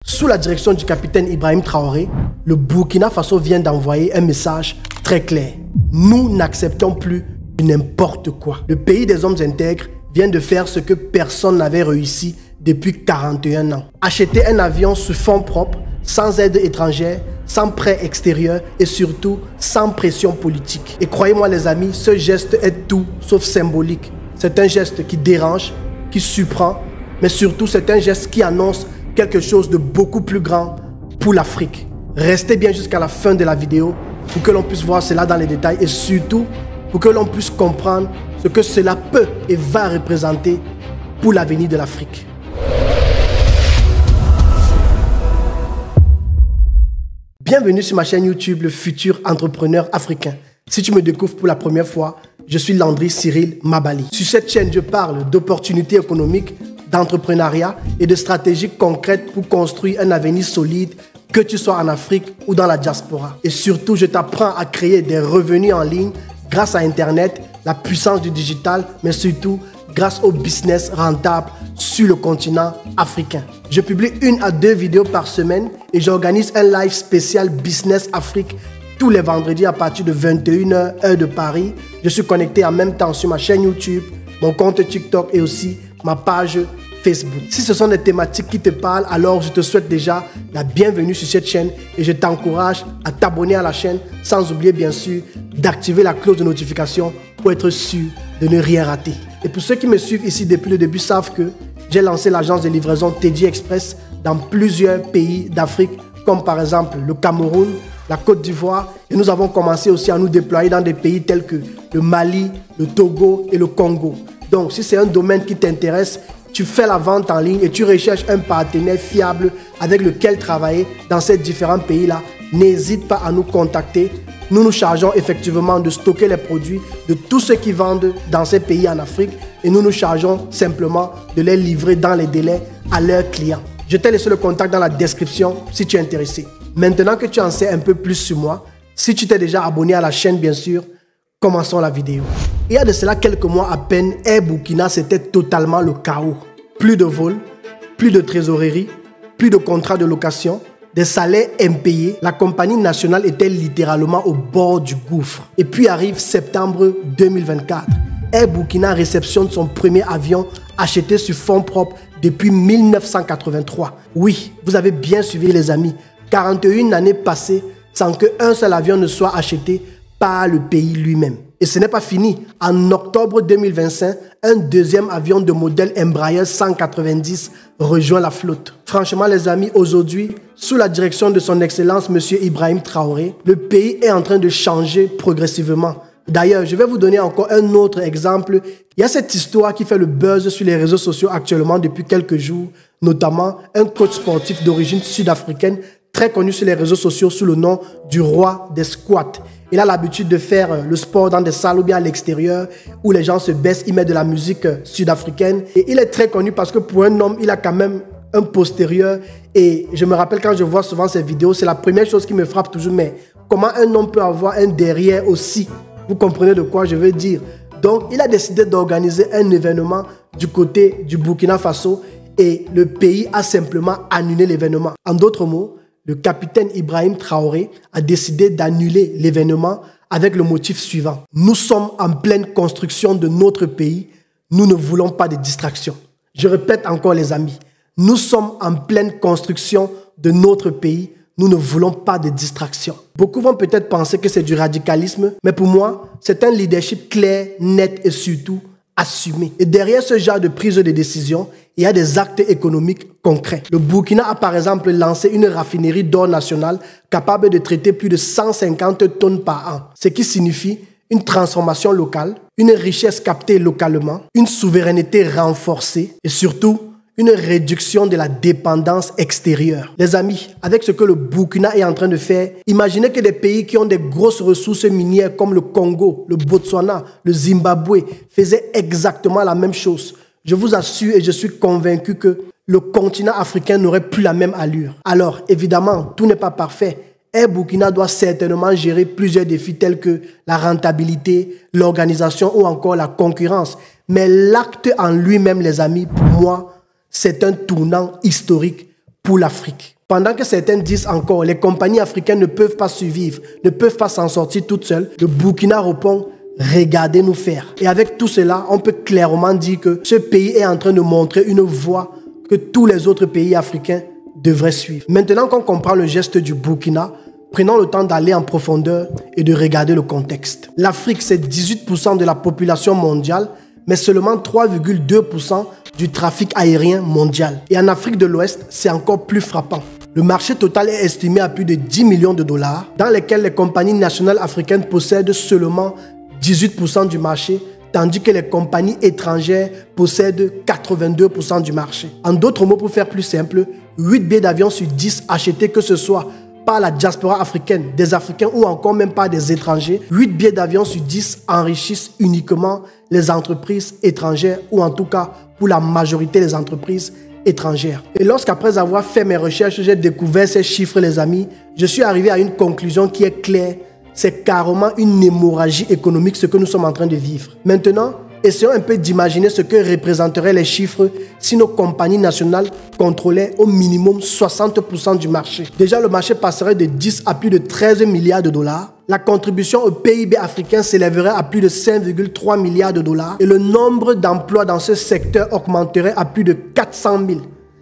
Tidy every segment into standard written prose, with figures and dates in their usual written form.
Sous la direction du capitaine Ibrahim Traoré, le Burkina Faso vient d'envoyer un message très clair. Nous n'acceptons plus n'importe quoi. Le pays des hommes intègres vient de faire ce que personne n'avait réussi depuis 41 ans. Acheter un avion sur fonds propres, sans aide étrangère, sans prêt extérieur et surtout sans pression politique. Et croyez-moi les amis, ce geste est tout sauf symbolique. C'est un geste qui dérange, qui surprend, mais surtout c'est un geste qui annonce quelque chose de beaucoup plus grand pour l'Afrique. Restez bien jusqu'à la fin de la vidéo pour que l'on puisse voir cela dans les détails et surtout pour que l'on puisse comprendre ce que cela peut et va représenter pour l'avenir de l'Afrique. Bienvenue sur ma chaîne YouTube, le futur entrepreneur africain. Si tu me découvres pour la première fois, je suis Landry Cyril Mabali. Sur cette chaîne, je parle d'opportunités économiques, d'entrepreneuriat et de stratégies concrètes pour construire un avenir solide, que tu sois en Afrique ou dans la diaspora. Et surtout, je t'apprends à créer des revenus en ligne grâce à Internet, la puissance du digital, mais surtout grâce au business rentable sur le continent africain. Je publie 1 à 2 vidéos par semaine et j'organise un live spécial Business Afrique tous les vendredis à partir de 21 h, heure de Paris. Je suis connecté en même temps sur ma chaîne YouTube, mon compte TikTok et aussi ma page Facebook. Si ce sont des thématiques qui te parlent, alors je te souhaite déjà la bienvenue sur cette chaîne et je t'encourage à t'abonner à la chaîne sans oublier bien sûr d'activer la cloche de notification pour être sûr de ne rien rater. Et pour ceux qui me suivent ici depuis le début savent que j'ai lancé l'agence de livraison Teddy Express dans plusieurs pays d'Afrique comme par exemple le Cameroun, la Côte d'Ivoire et nous avons commencé aussi à nous déployer dans des pays tels que le Mali, le Togo et le Congo. Donc si c'est un domaine qui t'intéresse, tu fais la vente en ligne et tu recherches un partenaire fiable avec lequel travailler dans ces différents pays-là, n'hésite pas à nous contacter. Nous nous chargeons effectivement de stocker les produits de tous ceux qui vendent dans ces pays en Afrique et nous nous chargeons simplement de les livrer dans les délais à leurs clients. Je t'ai laissé le contact dans la description si tu es intéressé. Maintenant que tu en sais un peu plus sur moi, si tu t'es déjà abonné à la chaîne bien sûr, commençons la vidéo. Il y a de cela quelques mois à peine, Air Burkina c'était totalement le chaos. Plus de vols, plus de trésorerie, plus de contrats de location, des salaires impayés. La compagnie nationale était littéralement au bord du gouffre. Et puis arrive septembre 2024. Air Burkina réceptionne son premier avion acheté sur fonds propres depuis 1983. Oui, vous avez bien suivi les amis. 41 années passées sans qu'un seul avion ne soit acheté par le pays lui-même. Et ce n'est pas fini. En octobre 2025, un deuxième avion de modèle Embraer 190 rejoint la flotte. Franchement les amis, aujourd'hui, sous la direction de son excellence M. Ibrahim Traoré, le pays est en train de changer progressivement. D'ailleurs, je vais vous donner encore un autre exemple. Il y a cette histoire qui fait le buzz sur les réseaux sociaux actuellement depuis quelques jours, notamment un coach sportif d'origine sud-africaine très connu sur les réseaux sociaux sous le nom du roi des squats. Il a l'habitude de faire le sport dans des salles ou bien à l'extérieur où les gens se baissent, il met de la musique sud-africaine. Et il est très connu parce que pour un homme, il a quand même un postérieur. Et je me rappelle quand je vois souvent ces vidéos, c'est la première chose qui me frappe toujours. Mais comment un homme peut avoir un derrière aussi? Vous comprenez de quoi je veux dire? Donc, il a décidé d'organiser un événement du côté du Burkina Faso et le pays a simplement annulé l'événement. En d'autres mots, le capitaine Ibrahim Traoré a décidé d'annuler l'événement avec le motif suivant. Nous sommes en pleine construction de notre pays. Nous ne voulons pas de distraction. Je répète encore les amis. Nous sommes en pleine construction de notre pays. Nous ne voulons pas de distraction. Beaucoup vont peut-être penser que c'est du radicalisme, mais pour moi, c'est un leadership clair, net et surtout assumé. Et derrière ce genre de prise de décision, il y a des actes économiques concrets. Le Burkina a par exemple lancé une raffinerie d'or nationale capable de traiter plus de 150 tonnes par an, ce qui signifie une transformation locale, une richesse captée localement, une souveraineté renforcée et surtout une réduction de la dépendance extérieure. Les amis, avec ce que le Burkina est en train de faire, imaginez que des pays qui ont des grosses ressources minières comme le Congo, le Botswana, le Zimbabwe faisaient exactement la même chose. Je vous assure et je suis convaincu que le continent africain n'aurait plus la même allure. Alors, évidemment, tout n'est pas parfait. Air Burkina doit certainement gérer plusieurs défis tels que la rentabilité, l'organisation ou encore la concurrence. Mais l'acte en lui-même, les amis, pour moi, c'est un tournant historique pour l'Afrique. Pendant que certains disent encore, les compagnies africaines ne peuvent pas survivre, ne peuvent pas s'en sortir toutes seules, le Burkina répond, regardez-nous faire. Et avec tout cela, on peut clairement dire que ce pays est en train de montrer une voie que tous les autres pays africains devraient suivre. Maintenant qu'on comprend le geste du Burkina, prenons le temps d'aller en profondeur et de regarder le contexte. L'Afrique, c'est 18% de la population mondiale, mais seulement 3,2% du trafic aérien mondial. Et en Afrique de l'Ouest, c'est encore plus frappant. Le marché total est estimé à plus de 10 millions de dollars, dans lesquels les compagnies nationales africaines possèdent seulement 18% du marché, tandis que les compagnies étrangères possèdent 82% du marché. En d'autres mots, pour faire plus simple, 8 billets d'avion sur 10 achetés, que ce soit par la diaspora africaine, des Africains ou encore même par des étrangers, 8 billets d'avion sur 10 enrichissent uniquement les entreprises étrangères, ou en tout cas pour la majorité des entreprises étrangères. Et lorsqu'après avoir fait mes recherches, j'ai découvert ces chiffres, les amis, je suis arrivé à une conclusion qui est claire. C'est carrément une hémorragie économique ce que nous sommes en train de vivre. Maintenant, essayons un peu d'imaginer ce que représenteraient les chiffres si nos compagnies nationales contrôlaient au minimum 60% du marché. Déjà, le marché passerait de 10 à plus de 13 milliards de dollars. La contribution au PIB africain s'élèverait à plus de 5,3 milliards de dollars et le nombre d'emplois dans ce secteur augmenterait à plus de 400 000.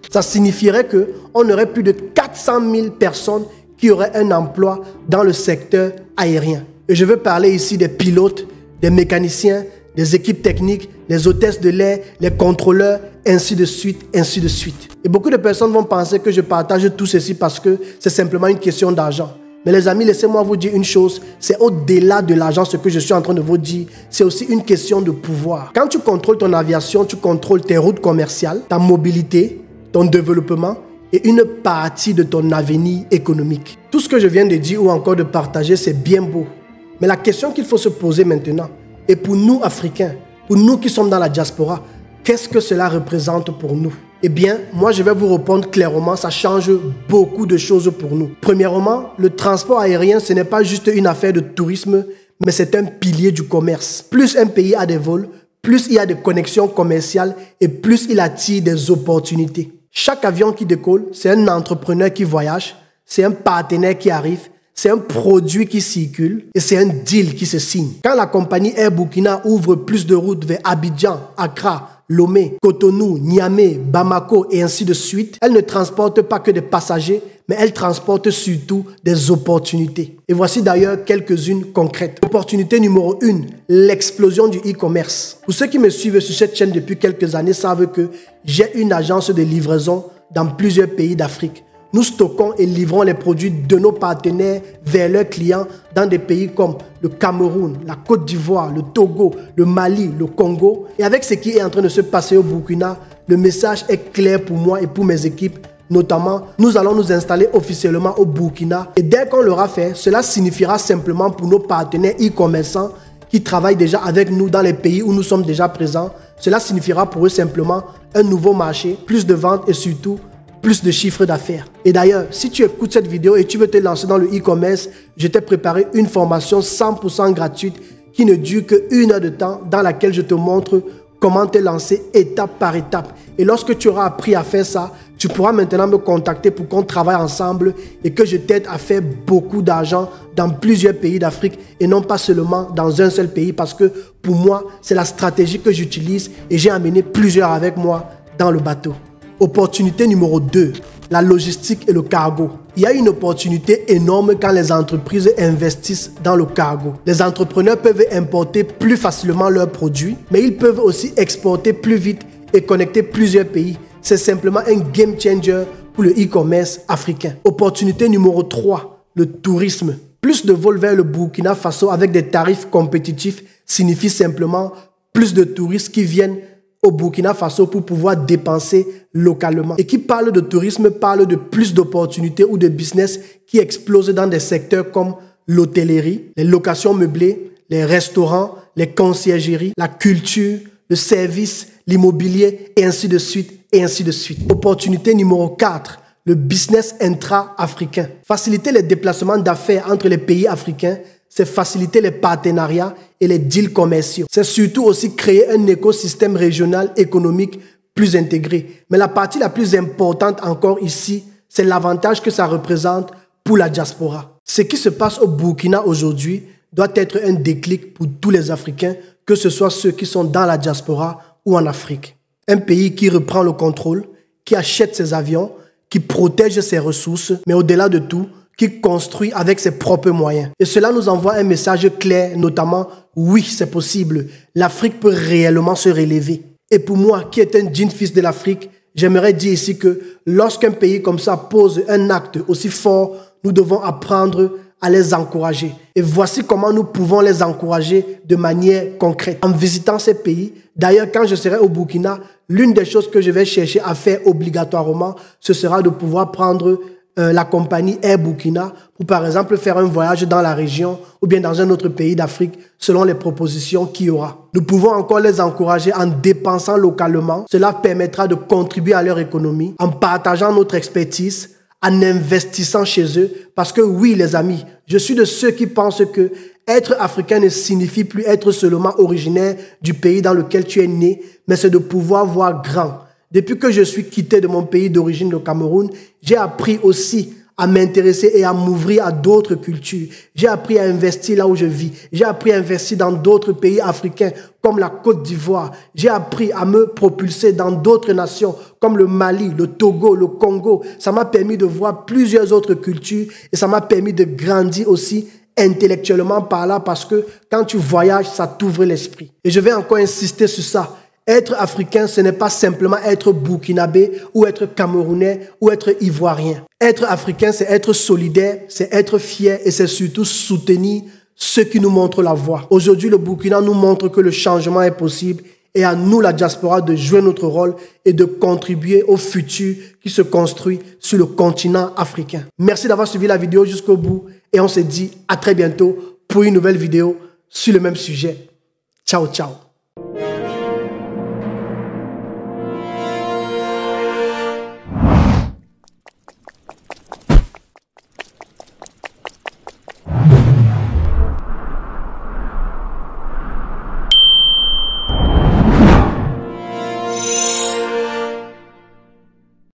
Ça signifierait qu'on aurait plus de 400 000 personnes qui auraient un emploi dans le secteur aérien. Et je veux parler ici des pilotes, des mécaniciens, des équipes techniques, les hôtesses de l'air, les contrôleurs, ainsi de suite, ainsi de suite. Et beaucoup de personnes vont penser que je partage tout ceci parce que c'est simplement une question d'argent. Mais les amis, laissez-moi vous dire une chose, c'est au-delà de l'argent ce que je suis en train de vous dire, c'est aussi une question de pouvoir. Quand tu contrôles ton aviation, tu contrôles tes routes commerciales, ta mobilité, ton développement et une partie de ton avenir économique. Tout ce que je viens de dire ou encore de partager, c'est bien beau. Mais la question qu'il faut se poser maintenant, et pour nous Africains, pour nous qui sommes dans la diaspora, qu'est-ce que cela représente pour nous? Eh bien, moi je vais vous répondre clairement, ça change beaucoup de choses pour nous. Premièrement, le transport aérien, ce n'est pas juste une affaire de tourisme, mais c'est un pilier du commerce. Plus un pays a des vols, plus il y a des connexions commerciales et plus il attire des opportunités. Chaque avion qui décolle, c'est un entrepreneur qui voyage, c'est un partenaire qui arrive, c'est un produit qui circule et c'est un deal qui se signe. Quand la compagnie Air Burkina ouvre plus de routes vers Abidjan, Accra, Lomé, Cotonou, Niamey, Bamako et ainsi de suite, elle ne transporte pas que des passagers, mais elle transporte surtout des opportunités. Et voici d'ailleurs quelques-unes concrètes. Opportunité numéro 1, l'explosion du e-commerce. Pour ceux qui me suivent sur cette chaîne depuis quelques années savent que j'ai une agence de livraison dans plusieurs pays d'Afrique. Nous stockons et livrons les produits de nos partenaires vers leurs clients dans des pays comme le Cameroun, la Côte d'Ivoire, le Togo, le Mali, le Congo. Et avec ce qui est en train de se passer au Burkina, le message est clair pour moi et pour mes équipes. Notamment, nous allons nous installer officiellement au Burkina. Et dès qu'on l'aura fait, cela signifiera simplement pour nos partenaires e-commerçants qui travaillent déjà avec nous dans les pays où nous sommes déjà présents, cela signifiera pour eux simplement un nouveau marché, plus de ventes et surtout plus de chiffres d'affaires. Et d'ailleurs, si tu écoutes cette vidéo et tu veux te lancer dans le e-commerce, je t'ai préparé une formation 100% gratuite qui ne dure que 1 heure de temps dans laquelle je te montre comment te lancer étape par étape. Et lorsque tu auras appris à faire ça, tu pourras maintenant me contacter pour qu'on travaille ensemble et que je t'aide à faire beaucoup d'argent dans plusieurs pays d'Afrique et non pas seulement dans un seul pays parce que pour moi, c'est la stratégie que j'utilise et j'ai amené plusieurs avec moi dans le bateau. Opportunité numéro 2, la logistique et le cargo. Il y a une opportunité énorme quand les entreprises investissent dans le cargo. Les entrepreneurs peuvent importer plus facilement leurs produits, mais ils peuvent aussi exporter plus vite et connecter plusieurs pays. C'est simplement un game changer pour le e-commerce africain. Opportunité numéro 3, le tourisme. Plus de vols vers le Burkina Faso avec des tarifs compétitifs signifie simplement plus de touristes qui viennent au Burkina Faso pour pouvoir dépenser localement. Et qui parle de tourisme parle de plus d'opportunités ou de business qui explosent dans des secteurs comme l'hôtellerie, les locations meublées, les restaurants, les conciergeries, la culture, le service, l'immobilier et ainsi de suite et ainsi de suite. Opportunité numéro 4, le business intra-africain. Faciliter les déplacements d'affaires entre les pays africains, c'est faciliter les partenariats et les deals commerciaux. C'est surtout aussi créer un écosystème régional économique plus intégrée. Mais la partie la plus importante encore ici, c'est l'avantage que ça représente pour la diaspora. Ce qui se passe au Burkina aujourd'hui doit être un déclic pour tous les Africains, que ce soit ceux qui sont dans la diaspora ou en Afrique. Un pays qui reprend le contrôle, qui achète ses avions, qui protège ses ressources, mais au-delà de tout, qui construit avec ses propres moyens. Et cela nous envoie un message clair, notamment, oui, c'est possible. L'Afrique peut réellement se relever. Et pour moi, qui est un digne fils de l'Afrique, j'aimerais dire ici que lorsqu'un pays comme ça pose un acte aussi fort, nous devons apprendre à les encourager. Et voici comment nous pouvons les encourager de manière concrète. En visitant ces pays, d'ailleurs, quand je serai au Burkina, l'une des choses que je vais chercher à faire obligatoirement, ce sera de pouvoir prendre la compagnie Air Burkina pour, par exemple, faire un voyage dans la région ou bien dans un autre pays d'Afrique selon les propositions qu'il y aura. Nous pouvons encore les encourager en dépensant localement. Cela permettra de contribuer à leur économie, en partageant notre expertise, en investissant chez eux. Parce que oui, les amis, je suis de ceux qui pensent que être africain ne signifie plus être seulement originaire du pays dans lequel tu es né, mais c'est de pouvoir voir grand. Depuis que je suis quitté de mon pays d'origine, le Cameroun, j'ai appris aussi à m'intéresser et à m'ouvrir à d'autres cultures. J'ai appris à investir là où je vis. J'ai appris à investir dans d'autres pays africains comme la Côte d'Ivoire. J'ai appris à me propulser dans d'autres nations comme le Mali, le Togo, le Congo. Ça m'a permis de voir plusieurs autres cultures et ça m'a permis de grandir aussi intellectuellement par là parce que quand tu voyages, ça t'ouvre l'esprit. Et je vais encore insister sur ça. Être africain, ce n'est pas simplement être burkinabé ou être camerounais ou être ivoirien. Être africain, c'est être solidaire, c'est être fier et c'est surtout soutenir ceux qui nous montrent la voie. Aujourd'hui, le Burkina nous montre que le changement est possible et à nous, la diaspora, de jouer notre rôle et de contribuer au futur qui se construit sur le continent africain. Merci d'avoir suivi la vidéo jusqu'au bout et on se dit à très bientôt pour une nouvelle vidéo sur le même sujet. Ciao, ciao.